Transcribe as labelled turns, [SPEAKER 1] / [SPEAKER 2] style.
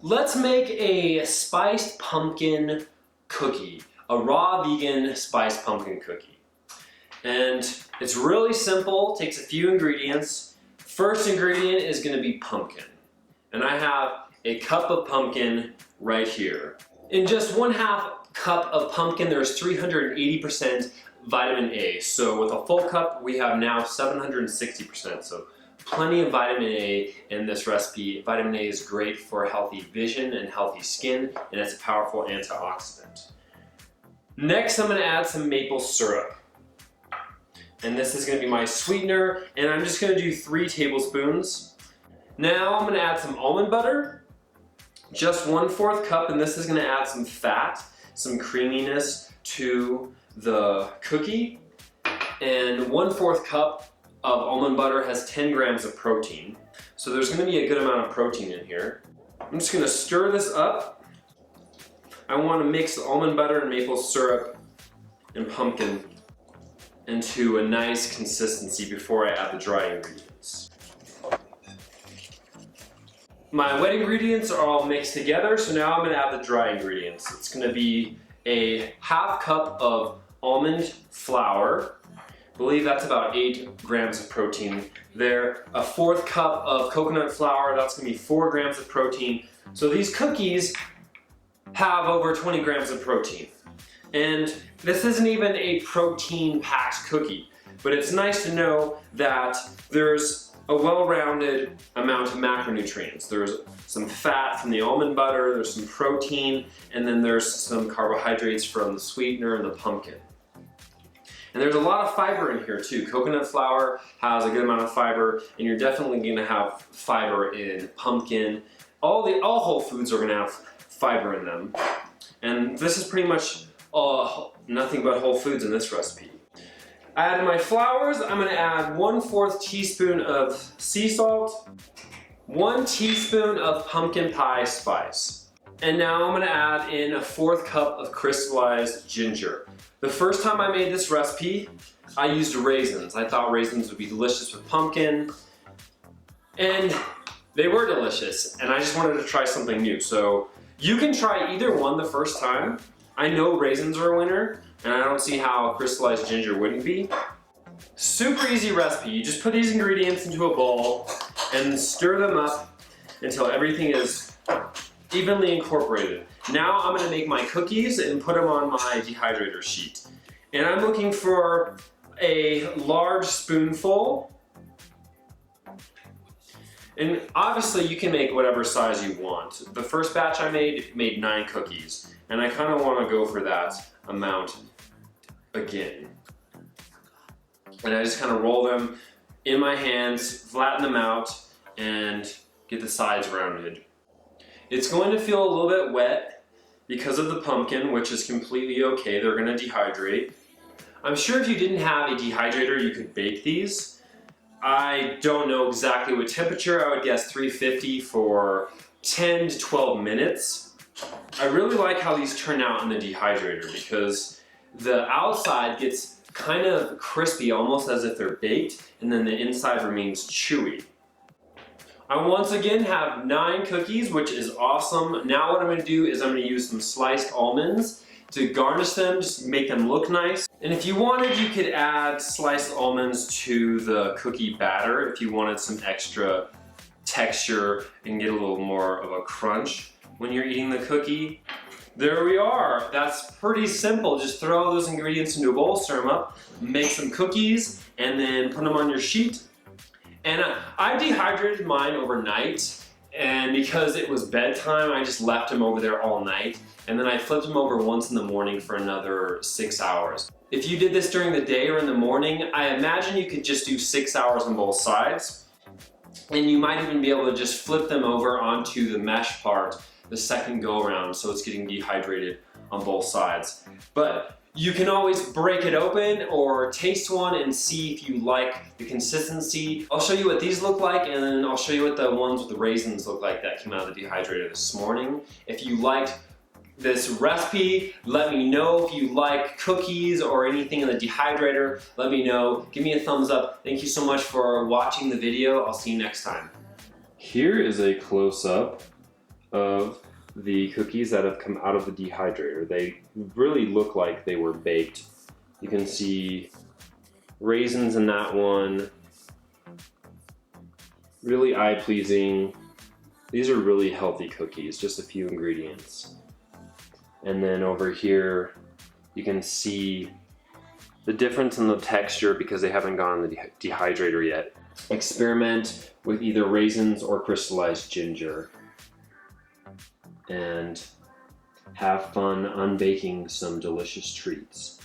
[SPEAKER 1] Let's make a spiced pumpkin cookie, a raw vegan spiced pumpkin cookie. And it's really simple, takes a few ingredients. First ingredient is going to be pumpkin. And I have a cup of pumpkin right here. In just 1/2 cup of pumpkin, there's 380% vitamin A. So with a full cup, we have now 760%. So plenty of vitamin A in this recipe. Vitamin A is great for healthy vision and healthy skin, and it's a powerful antioxidant. Next, I'm going to add some maple syrup. And this is going to be my sweetener, and I'm just going to do 3 tablespoons. Now I'm going to add some almond butter, just 1/4 cup, and this is going to add some fat, some creaminess to the cookie. And 1/4 cup of almond butter has 10 grams of protein. So there's going to be a good amount of protein in here. I'm just going to stir this up. I want to mix the almond butter and maple syrup and pumpkin into a nice consistency before I add the dry ingredients. My wet ingredients are all mixed together, so now I'm going to add the dry ingredients. It's going to be a 1/2 cup of almond flour. I believe that's about 8 grams of protein there. A 1/4 cup of coconut flour, that's going to be 4 grams of protein. So these cookies have over 20 grams of protein. And this isn't even a protein-packed cookie, but it's nice to know that there's a well-rounded amount of macronutrients. There's some fat from the almond butter, there's some protein, and then there's some carbohydrates from the sweetener and the pumpkin. And there's a lot of fiber in here too. Coconut flour has a good amount of fiber, and you're definitely going to have fiber in pumpkin. All whole foods are going to have fiber in them. And this is pretty much nothing but whole foods in this recipe. I added my flours. I'm going to add 1/4 teaspoon of sea salt, 1 teaspoon of pumpkin pie spice. And now I'm going to add in a 1/4 cup of crystallized ginger. The first time I made this recipe, I used raisins. I thought raisins would be delicious with pumpkin, and they were delicious, and I just wanted to try something new. So you can try either one the first time. I know raisins are a winner, and I don't see how crystallized ginger wouldn't be. Super easy recipe. You just put these ingredients into a bowl and stir them up until everything is evenly incorporated. Now I'm going to make my cookies and put them on my dehydrator sheet. And I'm looking for a large spoonful. And obviously you can make whatever size you want. The first batch I made 9 cookies. And I kind of want to go for that amount again. And I just kind of roll them in my hands, flatten them out, and get the sides rounded. It's going to feel a little bit wet because of the pumpkin, which is completely okay. They're going to dehydrate. I'm sure if you didn't have a dehydrator, you could bake these. I don't know exactly what temperature. I would guess 350 for 10 to 12 minutes. I really like how these turn out in the dehydrator because the outside gets kind of crispy, almost as if they're baked, and then the inside remains chewy. I once again have 9 cookies, which is awesome. Now what I'm going to do is I'm going to use some sliced almonds to garnish them, just make them look nice. And if you wanted, you could add sliced almonds to the cookie batter if you wanted some extra texture and get a little more of a crunch when you're eating the cookie. There we are. That's pretty simple. Just throw all those ingredients into a bowl, stir them up, make some cookies, and then put them on your sheet. And I dehydrated mine overnight, and because it was bedtime, I just left them over there all night, and then I flipped them over once in the morning for another 6 hours. If you did this during the day or in the morning, I imagine you could just do 6 hours on both sides, and you might even be able to just flip them over onto the mesh part the second go around, so it's getting dehydrated on both sides. But you can always break it open or taste one and see if you like the consistency. I'll show you what these look like, and then I'll show you what the ones with the raisins look like that came out of the dehydrator this morning. If you liked this recipe, let me know. If you like cookies or anything in the dehydrator, let me know. Give me a thumbs up. Thank you so much for watching the video. I'll see you next time. Here is a close-up of the cookies that have come out of the dehydrator. They really look like they were baked. You can see raisins in that one. Really eye-pleasing. These are really healthy cookies, just a few ingredients. And then over here, you can see the difference in the texture because they haven't gone in the dehydrator yet. Experiment with either raisins or crystallized ginger and have fun unbaking some delicious treats.